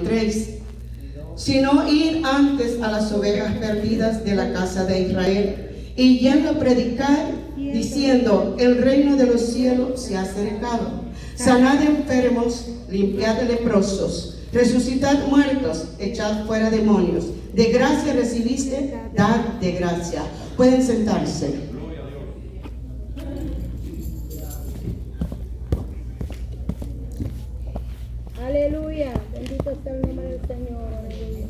3, sino ir antes a las ovejas perdidas de la casa de Israel, y yendo a predicar, diciendo: el reino de los cielos se ha acercado. Sanad enfermos, limpiad leprosos, resucitad muertos, echad fuera demonios. De gracia recibiste, dad de gracia. Pueden sentarse. Aleluya, bendito sea el nombre del Señor. Aleluya.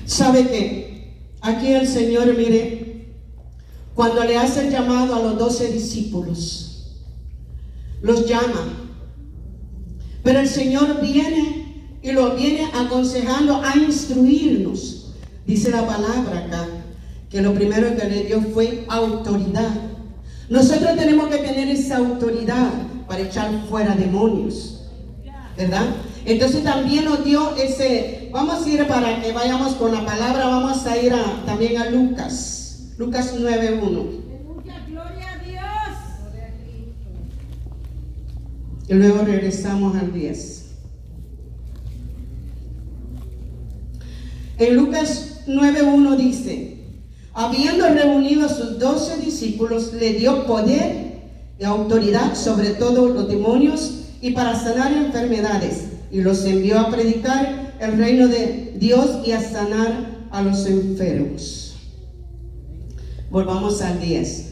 ¿Sabe qué? Aquí el Señor, mire, cuando le hace el llamado a los 12 discípulos, los llama, pero el Señor viene y los viene aconsejando a instruirnos. Dice la palabra acá que lo primero que le dio fue autoridad. Nosotros tenemos que tener esa autoridad para echar fuera demonios, ¿verdad? Entonces también nos dio ese. Vamos a ir, para que vayamos con la palabra, vamos a ir también a Lucas 9:1. Gloria a Dios. Y luego regresamos al 10. En Lucas 9:1 dice: habiendo reunido a sus 12 discípulos, le dio poder y autoridad sobre todos los demonios y para sanar enfermedades, y los envió a predicar el reino de Dios y a sanar a los enfermos. Volvamos al 10.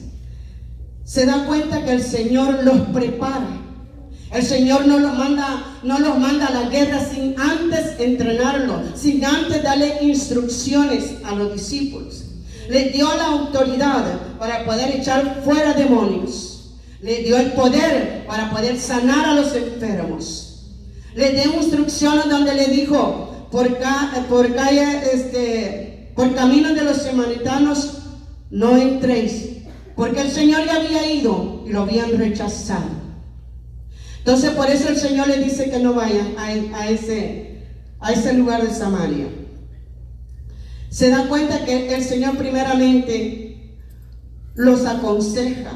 Se da cuenta que el Señor los prepara. El Señor no los manda a la guerra sin antes entrenarlos, sin antes darle instrucciones a los discípulos. Les dio la autoridad para poder echar fuera demonios. Les dio el poder para poder sanar a los enfermos. Les dio instrucciones donde le dijo: por camino de los samaritanos no entréis, porque el Señor ya había ido y lo habían rechazado. Entonces por eso el Señor les dice que no vayan a ese lugar de Samaria. Se da cuenta que el Señor primeramente los aconseja.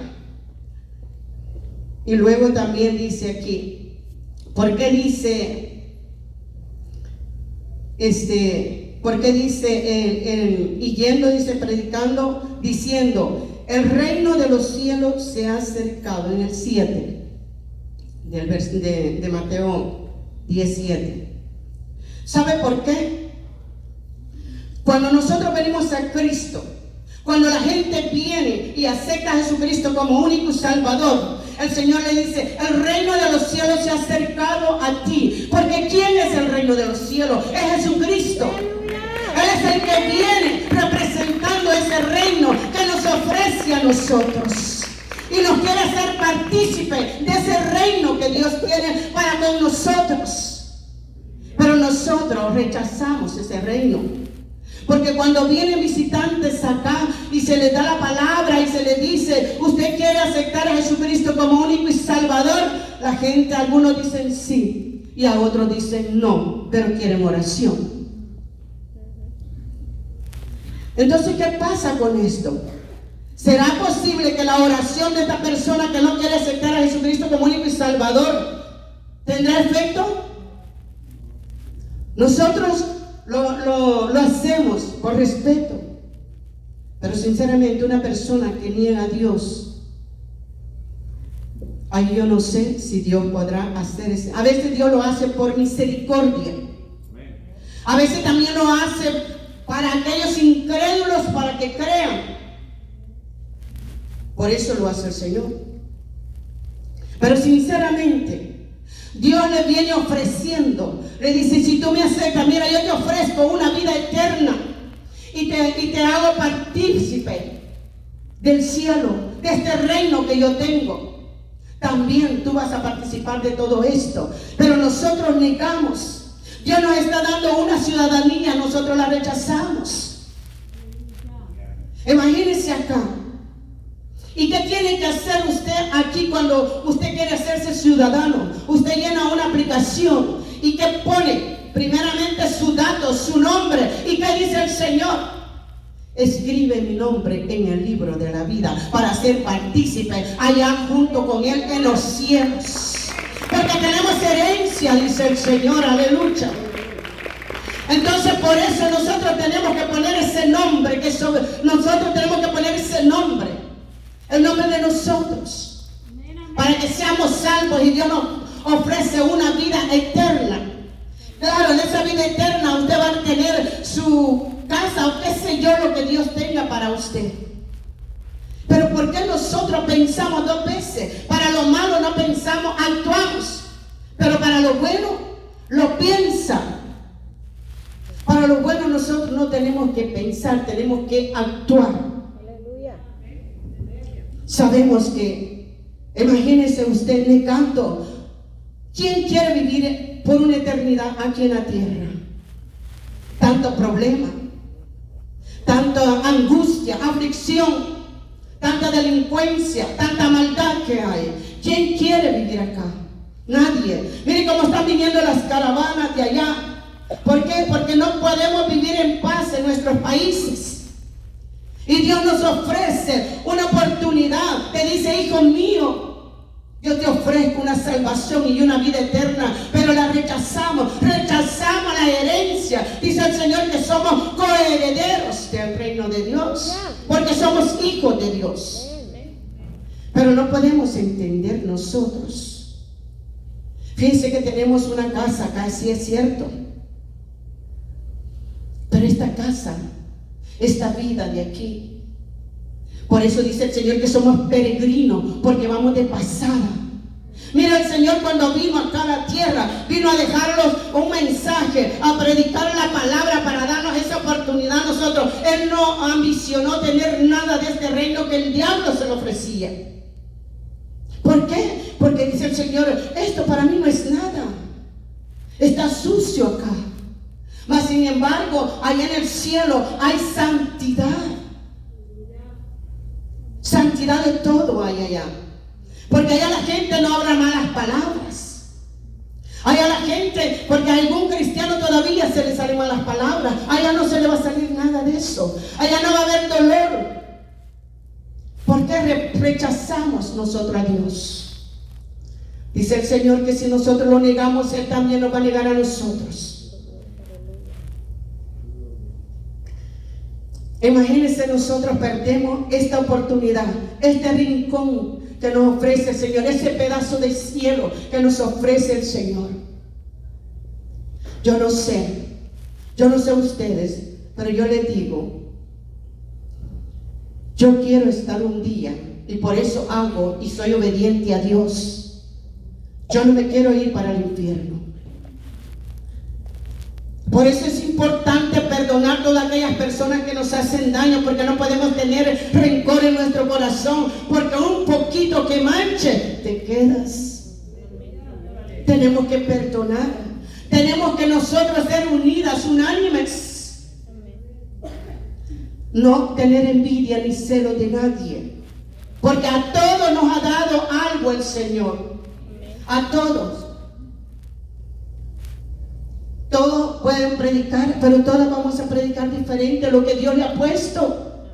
Y luego también dice aquí, ¿por qué dice y yendo, dice, predicando, diciendo: el reino de los cielos se ha acercado? En el 7 de Mateo 17. ¿Sabe por qué? Cuando nosotros venimos a Cristo, cuando la gente viene y acepta a Jesucristo como único Salvador, el Señor le dice: el reino de los cielos se ha acercado a ti. Porque ¿quién es el reino de los cielos? Es Jesucristo. Él es el que viene representando ese reino que nos ofrece a nosotros. Y nos quiere hacer partícipe de ese reino que Dios tiene para con nosotros. Pero nosotros rechazamos ese reino. Porque cuando vienen visitantes acá y se les da la palabra y se les dice: usted quiere aceptar a Jesucristo como único y Salvador, la gente, algunos dicen sí y a otros dicen no, pero quieren oración. Entonces, ¿qué pasa con esto? ¿Será posible que la oración de esta persona que no quiere aceptar a Jesucristo como único y Salvador tendrá efecto? Nosotros lo hacemos por respeto, pero sinceramente una persona que niega a Dios, ahí yo no sé si Dios podrá hacer eso. A veces Dios lo hace por misericordia, a veces también lo hace para aquellos incrédulos, para que crean. Por eso lo hace el Señor. Pero sinceramente Dios le viene ofreciendo, le dice: si tú me aceptas, mira, yo te ofrezco una vida eterna y te hago partícipe del cielo, de este reino que yo tengo. También tú vas a participar de todo esto. Pero nosotros negamos. Dios nos está dando una ciudadanía, nosotros la rechazamos. Imagínense acá. ¿Y qué tiene que hacer usted aquí cuando usted quiere hacerse ciudadano? Usted llena una aplicación y que pone primeramente su dato, su nombre, y qué dice el Señor. escribe mi nombre en el libro de la vida para ser partícipe allá junto con Él en los cielos. Porque tenemos herencia, dice el Señor, aleluya. Entonces por eso nosotros tenemos que poner ese nombre, nosotros tenemos que poner ese nombre, el nombre de nosotros, para que seamos salvos y Dios nos ofrece una vida eterna. Claro, en esa vida eterna usted va a tener su casa o qué sé yo lo que Dios tenga para usted. Pero ¿por qué nosotros pensamos dos veces? Para lo malo no pensamos, actuamos. Pero para lo bueno lo piensa. Para lo bueno nosotros no tenemos que pensar, tenemos que actuar. Aleluya. Sabemos que, imagínese usted negando. ¿Quién quiere vivir por una eternidad aquí en la tierra? Tanto problema, tanta angustia, aflicción, tanta delincuencia, tanta maldad que hay. ¿Quién quiere vivir acá? Nadie. Miren cómo están viniendo las caravanas de allá. ¿Por qué? Porque no podemos vivir en paz en nuestros países. Y Dios nos ofrece una oportunidad. Te dice, hijo mío, yo te ofrezco una salvación y una vida eterna, pero la rechazamos la herencia. Dice el Señor que somos coherederos del reino de Dios, porque somos hijos de Dios. Pero no podemos entender nosotros. Fíjense que tenemos una casa acá, sí es cierto. Pero esta casa, esta vida de aquí, por eso dice el Señor que somos peregrinos, porque vamos de pasada. Mira, el Señor cuando vino acá a la tierra, vino a dejarnos un mensaje, a predicar la palabra para darnos esa oportunidad a nosotros. Él no ambicionó tener nada de este reino que el diablo se lo ofrecía. ¿Por qué? Porque dice el Señor, esto para mí no es nada. Está sucio acá. Mas sin embargo, allá en el cielo hay santidad. Santidad de todo hay allá. Porque allá la gente no habla malas palabras. Allá la gente, porque a algún cristiano todavía se le salen malas palabras. Allá no se le va a salir nada de eso. Allá no va a haber dolor. ¿Por qué rechazamos nosotros a Dios? Dice el Señor que si nosotros lo negamos, Él también nos va a negar a nosotros. Imagínense, nosotros perdemos esta oportunidad, este rincón que nos ofrece el Señor, ese pedazo de cielo que nos ofrece el Señor. Yo no sé ustedes, pero yo les digo, yo quiero estar un día, y por eso hago y soy obediente a Dios. Yo no me quiero ir para el infierno. Por eso es importante perdonar a todas aquellas personas que nos hacen daño, porque no podemos tener rencor en nuestro corazón, porque un poquito que manche, te quedas. Tenemos que perdonar. Tenemos que nosotros ser unidas, unánimes. No tener envidia ni celo de nadie, porque a todos nos ha dado algo el Señor. A todos. Todos pueden predicar, pero todos vamos a predicar diferente lo que Dios le ha puesto.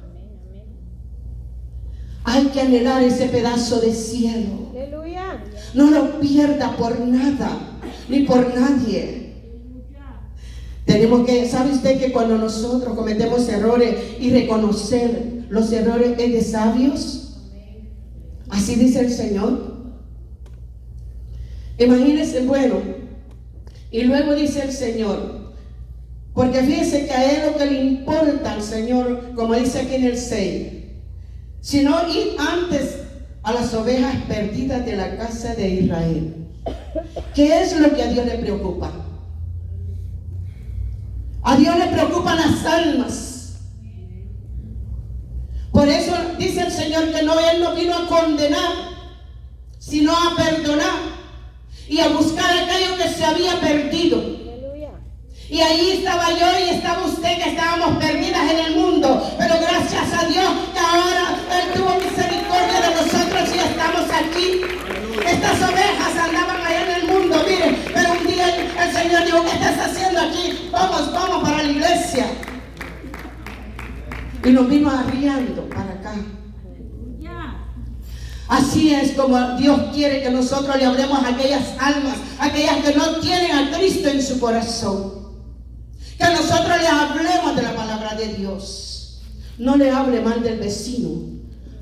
Hay que anhelar ese pedazo de cielo. Aleluya. No lo pierda por nada, ni por nadie. Tenemos que, ¿sabe usted que cuando nosotros cometemos errores y reconocer los errores es de sabios? Así dice el Señor. Imagínense, bueno. Y luego dice el Señor, porque fíjense que a Él lo que le importa al Señor, como dice aquí en el 6, sino ir antes a las ovejas perdidas de la casa de Israel. ¿Qué es lo que a Dios le preocupa? A Dios le preocupan las almas. Por eso dice el Señor que Él no vino a condenar, sino a perdonar y a buscar aquello que se había perdido. Aleluya. Y ahí estaba yo y estaba usted, que estábamos perdidas en el mundo, pero gracias a Dios que ahora Él tuvo misericordia de nosotros y estamos aquí. Estas ovejas andaban allá en el mundo, miren, pero un día el Señor dijo, ¿qué estás haciendo aquí? Vamos para la iglesia. y nos vino arriando para acá. Así es como Dios quiere que nosotros le hablemos a aquellas almas, aquellas que no tienen a Cristo en su corazón. Que nosotros les hablemos de la palabra de Dios. No le hable mal del vecino.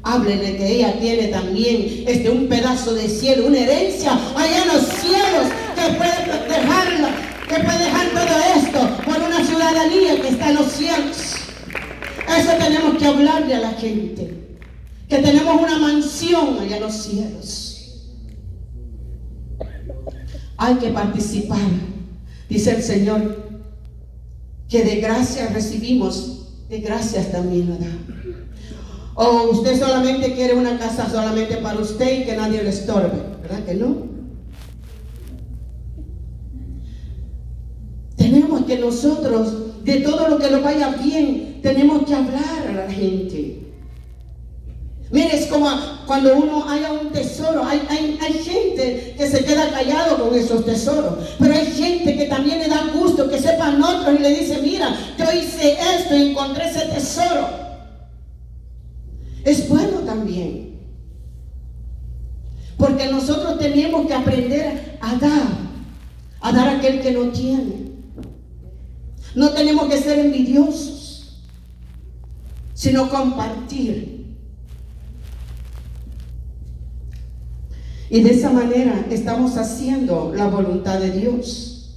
Háblele que ella tiene también un pedazo de cielo, una herencia allá en los cielos, que puede dejarlo, que puede dejar todo esto por una ciudadanía que está en los cielos. Eso tenemos que hablarle a la gente. Que tenemos una mansión allá en los cielos. Hay que participar. Dice el Señor que de gracias recibimos, de gracias también nos da. O usted solamente quiere una casa solamente para usted y que nadie le estorbe, ¿verdad que no? Tenemos que nosotros, de todo lo que nos vaya bien, tenemos que hablar a la gente. Mire, es como cuando uno haya un tesoro. Hay gente que se queda callado con esos tesoros, pero hay gente que también le da gusto que sepan otros y le dice: mira, yo hice esto y encontré ese tesoro. Es bueno también, porque nosotros tenemos que aprender a dar a aquel que no tiene. No tenemos que ser envidiosos, sino compartir. Y de esa manera estamos haciendo la voluntad de Dios.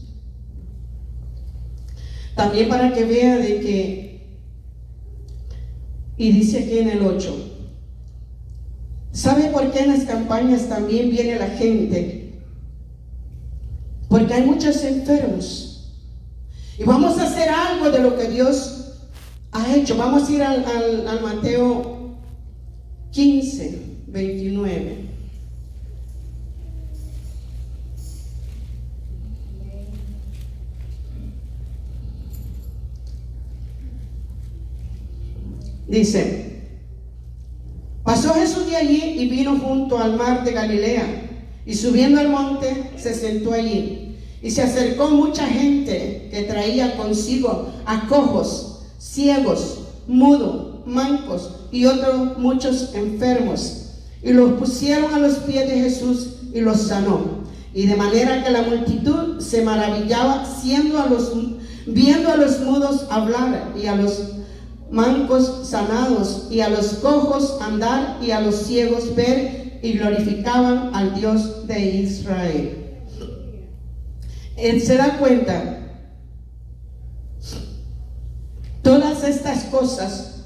También para que vea de que, y dice aquí en el 8, ¿sabe por qué en las campañas también viene la gente? Porque hay muchos enfermos. Y vamos a hacer algo de lo que Dios ha hecho. Vamos a ir al Mateo 15, 29. Dice: pasó Jesús de allí y vino junto al mar de Galilea, y subiendo al monte se sentó allí. Y se acercó mucha gente que traía consigo a cojos, ciegos, mudos, mancos y otros muchos enfermos, y los pusieron a los pies de Jesús y los sanó. Y de manera que la multitud se maravillaba viendo a los mudos hablar, y a los mancos sanados, y a los cojos andar, y a los ciegos ver, y glorificaban al Dios de Israel. Él se da cuenta, todas estas cosas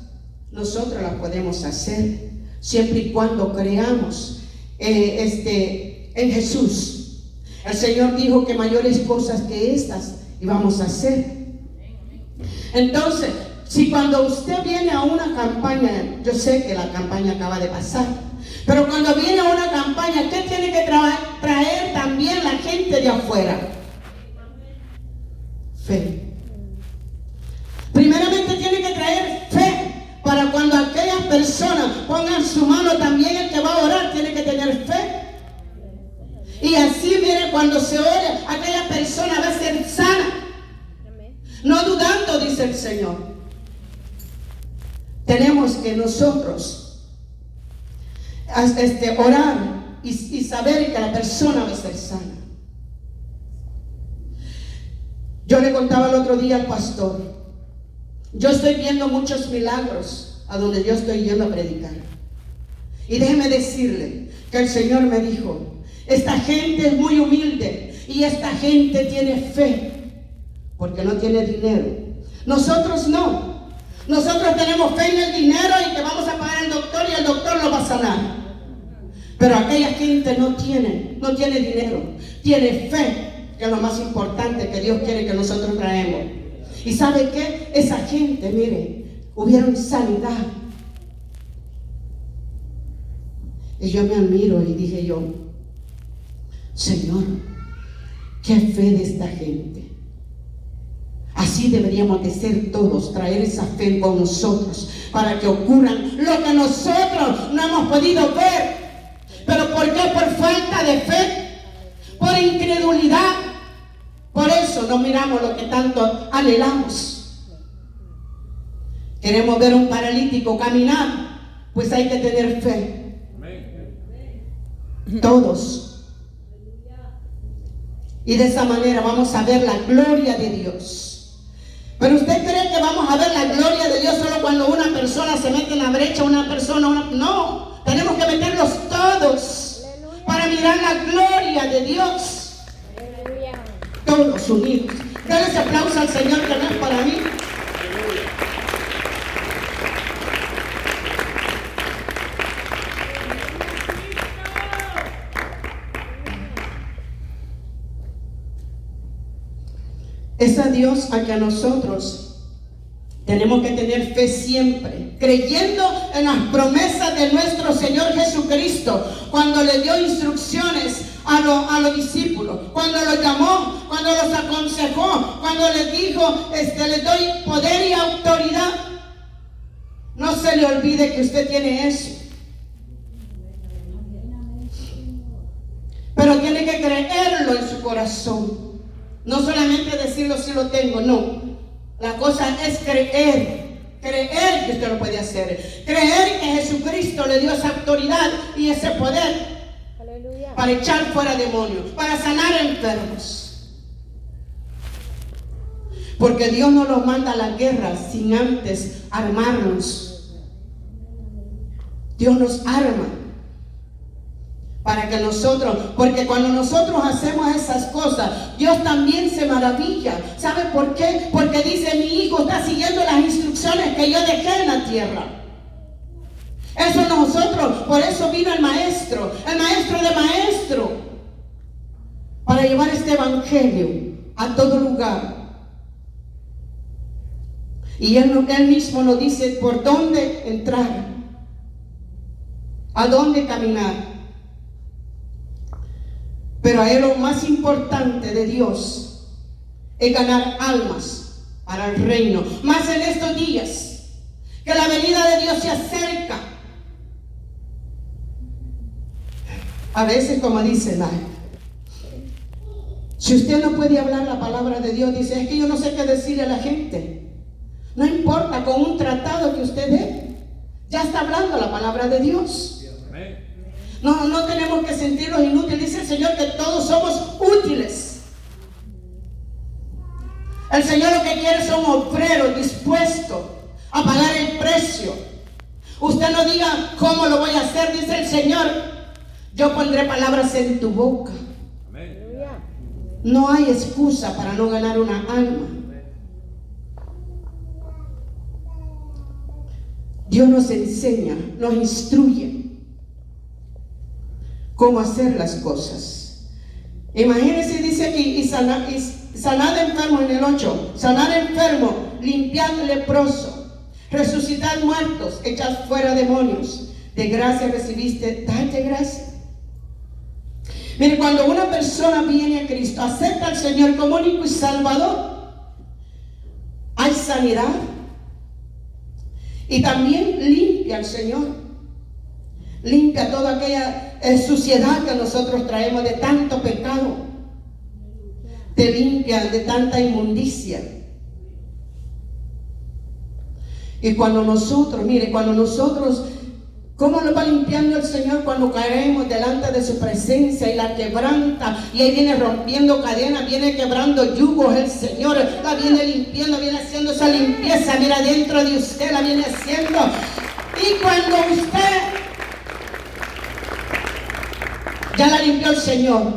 nosotros las podemos hacer siempre y cuando creamos en Jesús. El Señor dijo que mayores cosas que estas íbamos a hacer. Entonces, si cuando usted viene a una campaña, yo sé que la campaña acaba de pasar, pero cuando viene a una campaña, ¿qué tiene que traer también la gente de afuera? Fe. Primeramente tiene que traer fe, para cuando aquellas personas pongan su mano, también el que va a orar tiene que tener fe. Y así, mire, cuando se ore, aquella persona va a ser sana, no dudando, dice el Señor. Tenemos que nosotros orar y saber que la persona va a ser sana. Yo le contaba el otro día al pastor, yo estoy viendo muchos milagros a donde yo estoy yendo a predicar. Y déjeme decirle que el Señor me dijo: esta gente es muy humilde y esta gente tiene fe, porque no tiene dinero. Nosotros no. Nosotros tenemos fe en el dinero y que vamos a pagar al doctor y el doctor lo va a sanar. Pero aquella gente no tiene dinero, tiene fe, que es lo más importante que Dios quiere que nosotros traemos. ¿Y sabe qué? Esa gente, mire, hubieron sanidad. Y yo me admiro y dije yo: Señor, qué fe de esta gente. Así deberíamos de ser todos, traer esa fe con nosotros para que ocurran lo que nosotros no hemos podido ver. ¿Pero por qué? Por falta de fe, por incredulidad. Por eso no miramos lo que tanto anhelamos. Queremos ver a un paralítico caminar, pues hay que tener fe. Todos. Y de esa manera vamos a ver la gloria de Dios. Pero usted cree que vamos a ver la gloria de Dios solo cuando una persona se mete en la brecha, no, tenemos que meterlos todos para mirar la gloria de Dios. Todos unidos. Dale ese aplauso al Señor que no es para mí. Es a Dios a que a nosotros tenemos que tener fe siempre, creyendo en las promesas de nuestro Señor Jesucristo, cuando le dio instrucciones a los discípulos, cuando los llamó, cuando los aconsejó, cuando les dijo, les doy poder y autoridad. No se le olvide que usted tiene eso. Pero tiene que creerlo en su corazón. No solamente decirlo si lo tengo, no. La cosa es creer que usted lo puede hacer. Creer que Jesucristo le dio esa autoridad y ese poder. Aleluya. Para echar fuera demonios, para sanar enfermos. Porque Dios no los manda a la guerra sin antes armarnos. Dios nos arma para que nosotros, porque cuando nosotros hacemos esas cosas, Dios también se maravilla. ¿Sabe por qué? Porque dice, mi hijo está siguiendo las instrucciones que yo dejé en la tierra. Eso nosotros, por eso vino el maestro de maestro, para llevar este evangelio a todo lugar. Y él mismo nos dice por dónde entrar, a dónde caminar. Pero a él lo más importante de Dios es ganar almas para el reino. Más en estos días, que la venida de Dios se acerca. A veces, como dice la gente, si usted no puede hablar la palabra de Dios, dice, es que yo no sé qué decirle a la gente. No importa, con un tratado que usted dé, ya está hablando la palabra de Dios. No tenemos que sentirnos inútiles. Dice el Señor que todos somos útiles. El Señor lo que quiere son obreros dispuestos a pagar el precio. Usted no diga cómo lo voy a hacer, dice el Señor. Yo pondré palabras en tu boca. No hay excusa para no ganar una alma. Dios nos enseña, nos instruye cómo hacer las cosas. Imagínense, dice aquí, y sanad enfermo en el 8, sanar enfermo, limpiad leproso, resucitad muertos, echad fuera demonios, de gracia recibiste, date gracia. Mire, cuando una persona viene a Cristo, acepta al Señor como único y Salvador, hay sanidad y también limpia al Señor. Limpia toda aquella suciedad que nosotros traemos de tanto pecado. Te limpia de tanta inmundicia. Y cuando nosotros, ¿cómo nos va limpiando el Señor cuando caemos delante de su presencia y la quebranta? Y ahí viene rompiendo cadenas, viene quebrando yugos el Señor, la viene limpiando, viene haciendo esa limpieza, mira, dentro de usted la viene haciendo. Y cuando usted ya la limpió el Señor,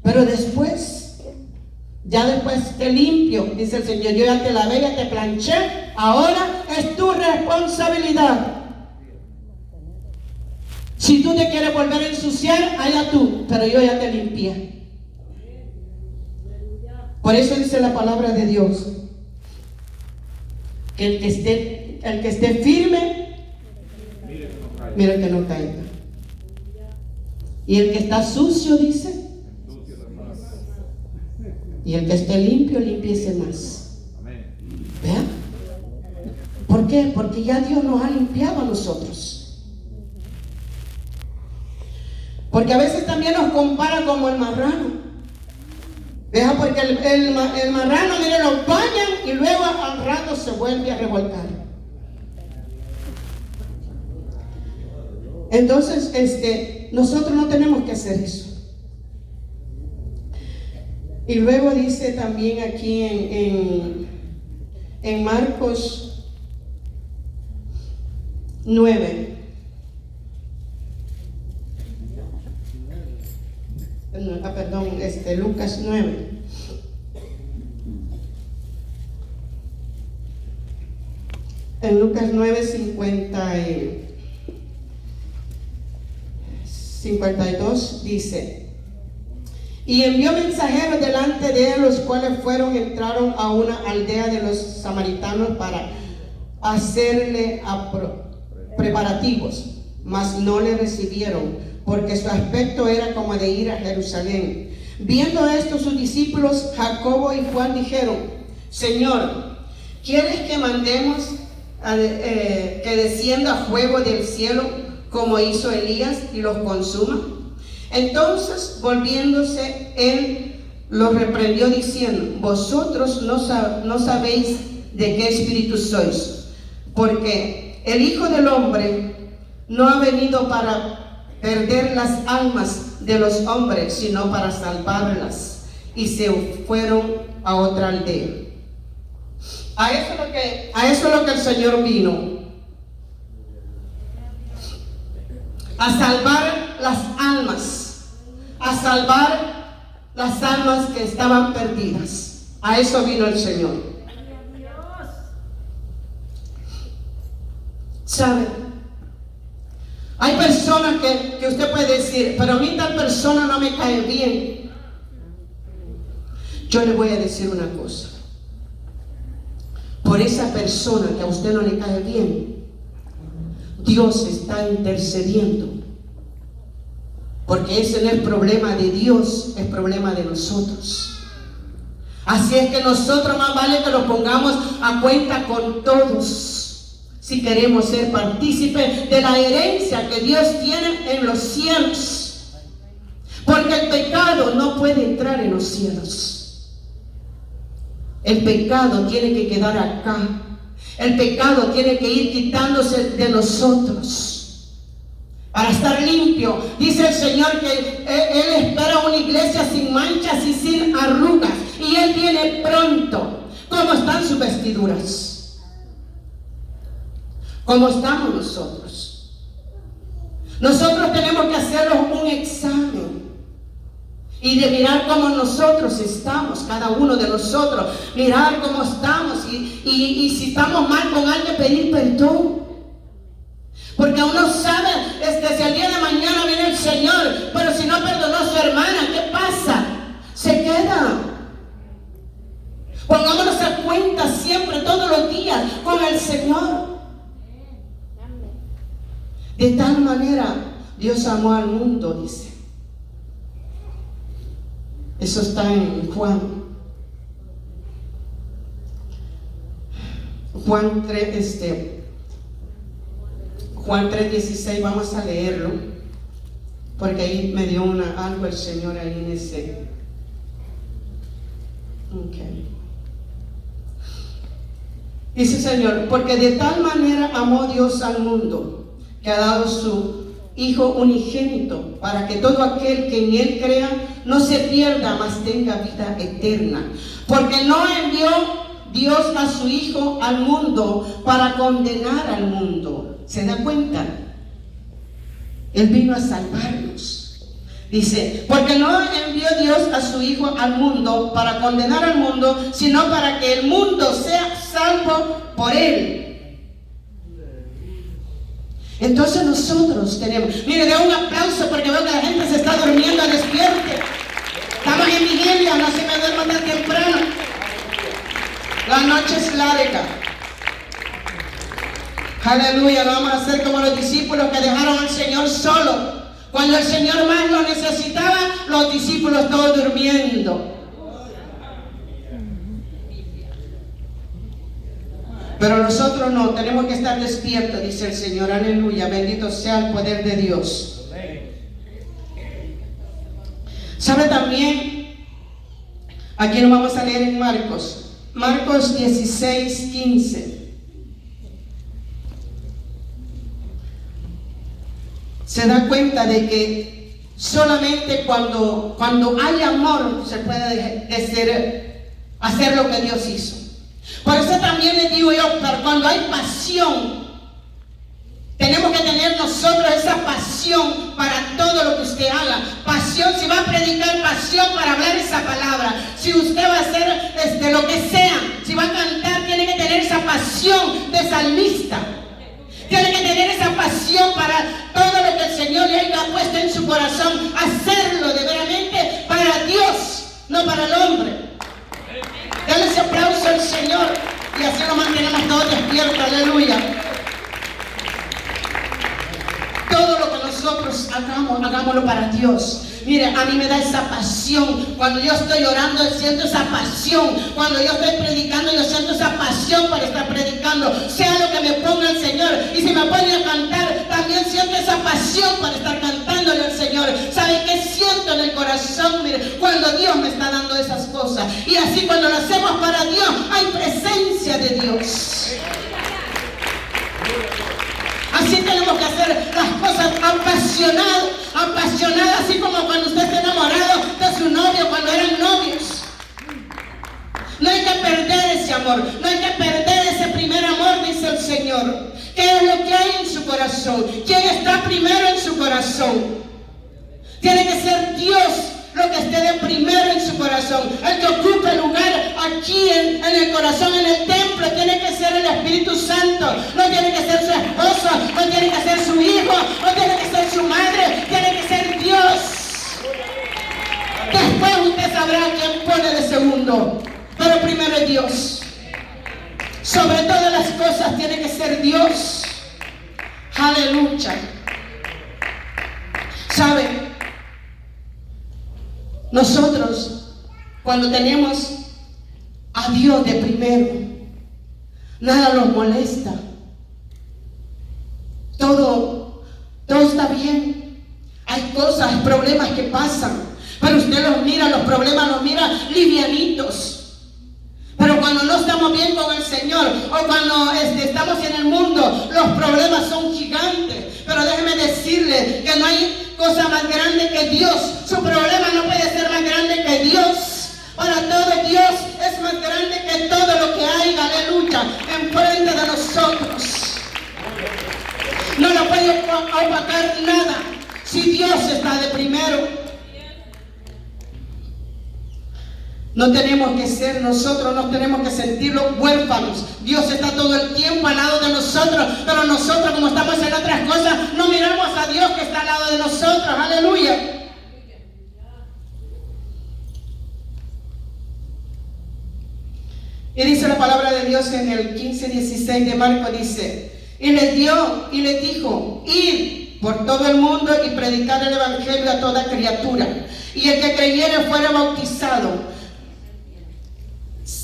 pero después te limpio, dice el Señor, yo ya te lavé, ya te planché, ahora es tu responsabilidad. Si tú te quieres volver a ensuciar, allá tú, pero yo ya te limpié. Por eso dice la palabra de Dios, que el que esté firme, mira que no caiga. Y el que está sucio, dice, y el que esté limpio, limpiese más. ¿Vean? ¿Por qué? Porque ya Dios nos ha limpiado a nosotros. Porque a veces también nos compara como el marrano. ¿Vean? Porque el marrano, mire, lo bañan y luego al rato se vuelve a revolcar. Entonces, nosotros no tenemos que hacer eso. Y luego dice también aquí en Marcos 9. Lucas 9. En Lucas 9, 52 dice: y envió mensajeros delante de él, los cuales entraron a una aldea de los samaritanos para hacerle preparativos, mas no le recibieron, porque su aspecto era como de ir a Jerusalén. Viendo esto, sus discípulos Jacobo y Juan dijeron: Señor, ¿quieres que mandemos que descienda fuego del cielo como hizo Elías y los consuma? Entonces, volviéndose, él los reprendió diciendo: vosotros no sabéis de qué espíritu sois, porque el Hijo del Hombre no ha venido para perder las almas de los hombres, sino para salvarlas. Y se fueron a otra aldea. A eso es lo que el Señor vino. A salvar las almas. A salvar las almas que estaban perdidas. A eso vino el Señor. ¿Sabe? Hay personas que usted puede decir: pero a mí tal persona no me cae bien. Yo le voy a decir una cosa: por esa persona que a usted no le cae bien, Dios está intercediendo, porque ese no es problema de Dios, es problema de nosotros. Así es que nosotros más vale que lo pongamos a cuenta con todos, si queremos ser partícipes de la herencia que Dios tiene en los cielos, porque el pecado no puede entrar en los cielos. El pecado tiene que quedar acá. El pecado tiene que ir quitándose de nosotros para estar limpio. Dice el Señor que Él espera una iglesia sin manchas y sin arrugas, y Él viene pronto. ¿Cómo están sus vestiduras? ¿Cómo estamos nosotros? Nosotros tenemos que hacernos un examen y de mirar cómo nosotros estamos, cada uno de nosotros, mirar cómo estamos y si estamos mal con alguien, pedir perdón. Porque uno sabe si el día de mañana viene el Señor, pero si no perdonó a su hermana, ¿qué pasa? Se queda. Pongámonos a cuenta siempre, todos los días, con el Señor. De tal manera Dios amó al mundo, dice. Eso está en Juan 3:16, vamos a leerlo, porque ahí me dio algo el Señor ahí en ese. Okay. Dice el Señor: porque de tal manera amó Dios al mundo, que ha dado su Hijo unigénito, para que todo aquel que en Él crea no se pierda, mas tenga vida eterna. Porque no envió Dios a su Hijo al mundo para condenar al mundo. ¿Se da cuenta? Él vino a salvarnos. Dice: porque no envió Dios a su Hijo al mundo para condenar al mundo, sino para que el mundo sea salvo por Él. Entonces nosotros tenemos, mire, de un aplauso porque veo que la gente se está durmiendo, despierte. Estamos en vigilia, no se me duerma tan temprano. La noche es larga. Aleluya, no vamos a hacer como los discípulos que dejaron al Señor solo. Cuando el Señor más lo necesitaba, los discípulos todos durmiendo. Pero nosotros no, tenemos que estar despiertos, dice el Señor. Aleluya, bendito sea el poder de Dios. ¿Sabe también? Aquí lo vamos a leer en Marcos 16:15. se da cuenta de que solamente cuando hay amor se puede hacer lo que Dios hizo. Por eso también les digo yo, pero cuando hay pasión, tenemos que tener nosotros esa pasión para todo lo que usted haga. Pasión, si va a predicar, pasión para hablar esa palabra. Si usted va a hacer lo que sea, si va a cantar, tiene que tener esa pasión de salmista. Tiene que tener esa pasión para todo lo que el Señor le haya puesto en su corazón. Hacerlo de veramente para Dios, no para el hombre. Dale ese aplauso al Señor y así nos mantenemos todos despiertos. Aleluya. Todo lo que nosotros hagamos, hagámoslo para Dios. Mire, a mí me da esa pasión. Cuando yo estoy orando, siento esa pasión. Cuando yo estoy predicando, yo siento esa pasión para estar predicando. Sea lo que me ponga el Señor. Y si me pone a cantar, también siento esa pasión para estar cantándole al Señor. ¿Sabe qué siento en el corazón? Mire, cuando Dios me está dando esas cosas. Y así cuando lo hacemos para Dios, hay presencia de Dios. Así tenemos que hacer las cosas apasionadas, así como cuando usted está enamorado de su novio, cuando eran novios. No hay que perder ese amor, no hay que perder ese primer amor, dice el Señor. ¿Qué es lo que hay en su corazón? ¿Quién está primero en su corazón? Tiene que ser Dios lo que esté de primero en su corazón. El que ocupe lugar aquí en el corazón, en el templo, tiene que ser el Espíritu Santo. No tiene que ser su esposo, no tiene que ser su hijo, no tiene que ser su madre, tiene que ser Dios. Después usted sabrá quién pone de segundo, pero primero es Dios. Sobre todas las cosas tiene que ser Dios. Aleluya. ¿Sabe? Nosotros, cuando tenemos a Dios de primero, nada nos molesta. Todo está bien. Hay cosas, problemas que pasan, pero usted los mira, los problemas los mira livianitos. Pero cuando no estamos bien con el Señor, o cuando estamos en el mundo, los problemas son gigantes. Pero déjeme decirle que no hay cosa más grande que Dios. Su problema no puede ser más grande que Dios. Para todo Dios es más grande que todo lo que hay, aleluya, enfrente de nosotros. No lo puede opacar nada si Dios está de primero. No tenemos que ser nosotros, no tenemos que sentirlos huérfanos. Dios está todo el tiempo al lado de nosotros, pero nosotros, como estamos en otras cosas, no miramos a Dios que está al lado de nosotros. Aleluya. Y dice la palabra de Dios en el 15:16 de Marcos, dice: y les dio y les dijo: id por todo el mundo y predicar el evangelio a toda criatura, y el que creyere fuera bautizado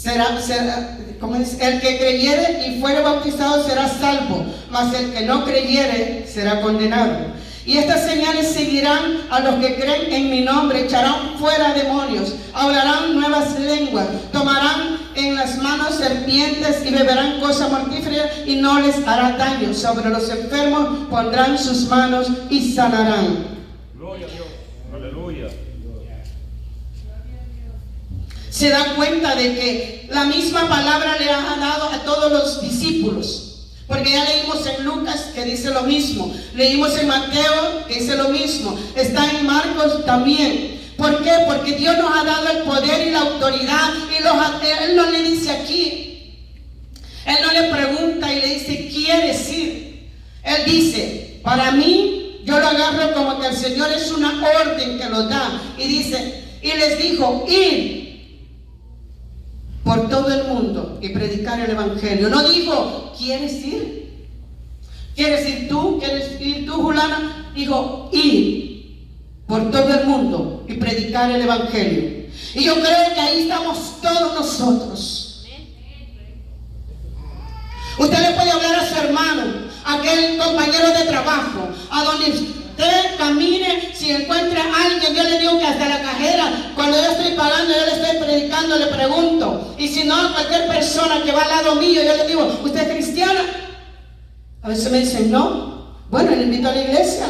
el que creyere y fuere bautizado será salvo, mas el que no creyere será condenado. Y estas señales seguirán a los que creen en mi nombre: echarán fuera demonios, hablarán nuevas lenguas, tomarán en las manos serpientes y beberán cosas mortíferas y no les hará daño. Sobre los enfermos pondrán sus manos y sanarán. Gloria a Dios. Aleluya. Se da cuenta de que la misma palabra le ha dado a todos los discípulos, porque ya leímos en Lucas que dice lo mismo, leímos en Mateo que dice lo mismo, está en Marcos también. ¿Por qué? Porque Dios nos ha dado el poder y la autoridad, y Él no le dice aquí, Él no le pregunta y le dice ¿quieres ir? Él dice, para mí, yo lo agarro como que el Señor es una orden que lo da, y dice, y les dijo: ir por todo el mundo y predicar el evangelio. No dijo, ¿quieres ir? ¿Quieres ir tú? ¿Quieres ir tú, Julana? Dijo, ir por todo el mundo y predicar el evangelio. Y yo creo que ahí estamos todos nosotros. Usted le puede hablar a su hermano, a aquel compañero de trabajo, a donde usted camine, si encuentra a alguien. Yo le digo que hasta la cajera, cuando yo estoy pagando, yo le estoy predicando, le pregunto. Y si no, a cualquier persona que va al lado mío, yo le digo, ¿usted es cristiana? A veces me dicen, no. Bueno, le invito a la iglesia.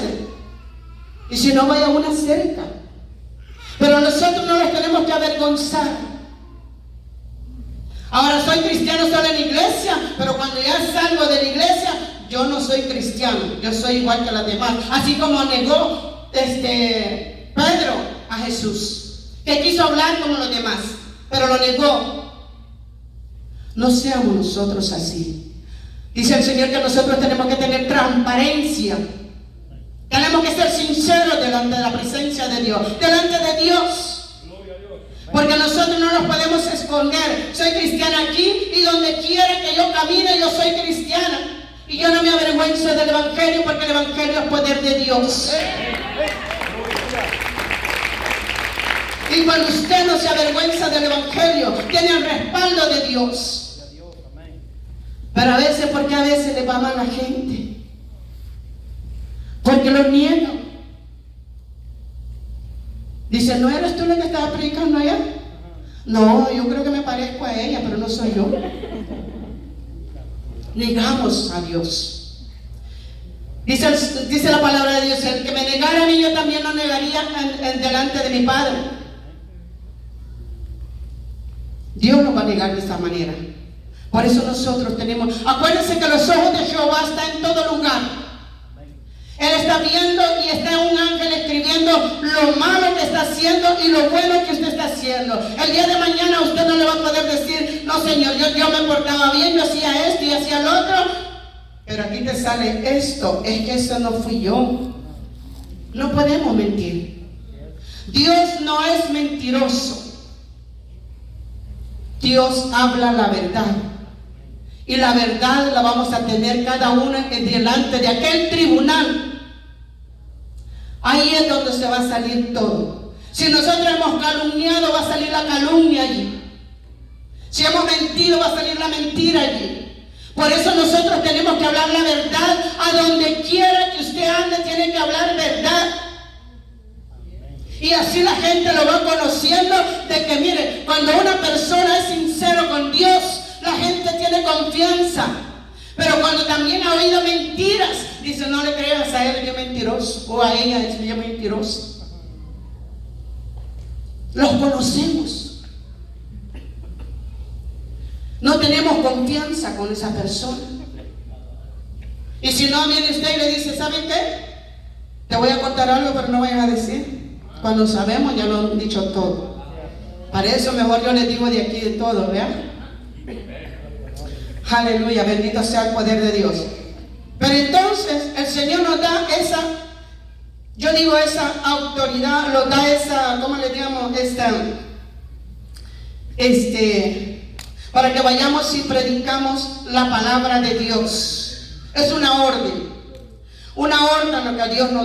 Y si no, vaya a una cerca. Pero nosotros no nos tenemos que avergonzar. Ahora soy cristiano solo en la iglesia, pero cuando ya salgo de la iglesia, yo no soy cristiano, yo soy igual que los demás. Así como negó Pedro a Jesús, que quiso hablar como los demás, pero lo negó. No seamos nosotros así. Dice el Señor que nosotros tenemos que tener transparencia. Tenemos que ser sinceros delante de la presencia de Dios, delante de Dios. Porque nosotros no nos podemos esconder. Soy cristiana aquí y donde quiera que yo camine, yo soy cristiana. Y yo no me avergüenzo del Evangelio, porque el Evangelio es poder de Dios. Y cuando usted no se avergüenza del Evangelio, tiene el respaldo de Dios. Pero a veces, ¿por qué a veces le va mal a la gente? Porque lo niegan. Dice, ¿no eres tú la que estaba predicando allá? No, yo creo que me parezco a ella, pero no soy yo. Negamos a Dios. Dice la palabra de Dios, el que me negara a mí, yo también lo negaría delante de mi Padre. Dios nos va a negar de esta manera. Por eso nosotros tenemos, acuérdense que los ojos de Jehová están en todo lugar. Él está viendo y está un ángel escribiendo lo malo que está haciendo y lo bueno que usted está haciendo. El día de mañana usted no le va a poder decir, no Señor, yo me portaba bien, yo hacía esto y hacía lo otro, pero aquí te sale esto, es que eso no fui yo. No podemos mentir. Dios no es mentiroso. Dios habla la verdad. Y la verdad la vamos a tener cada una delante de aquel tribunal. Ahí es donde se va a salir todo. Si nosotros hemos calumniado, va a salir la calumnia allí. Si hemos mentido, va a salir la mentira allí. Por eso nosotros tenemos que hablar la verdad. A donde quiera que usted ande, tiene que hablar verdad. Y así la gente lo va conociendo, de que mire, cuando una persona es sincero con Dios, la gente tiene confianza. Pero cuando también ha oído mentiras, dice, no le creas a él, es mentiroso, o a ella, es mentiroso. Los conocemos. No tenemos confianza con esa persona. Y si no, viene usted y le dice, ¿saben qué? Te voy a contar algo, pero no vayas a decir. Cuando sabemos, ya lo han dicho todo. Para eso mejor yo les digo de aquí de todo, ¿verdad? Aleluya, bendito sea el poder de Dios. Pero entonces el Señor nos da esa, yo digo esa autoridad, nos da esa, ¿cómo le digamos? Para que vayamos y predicamos la palabra de Dios. Es una orden lo que Dios nos da.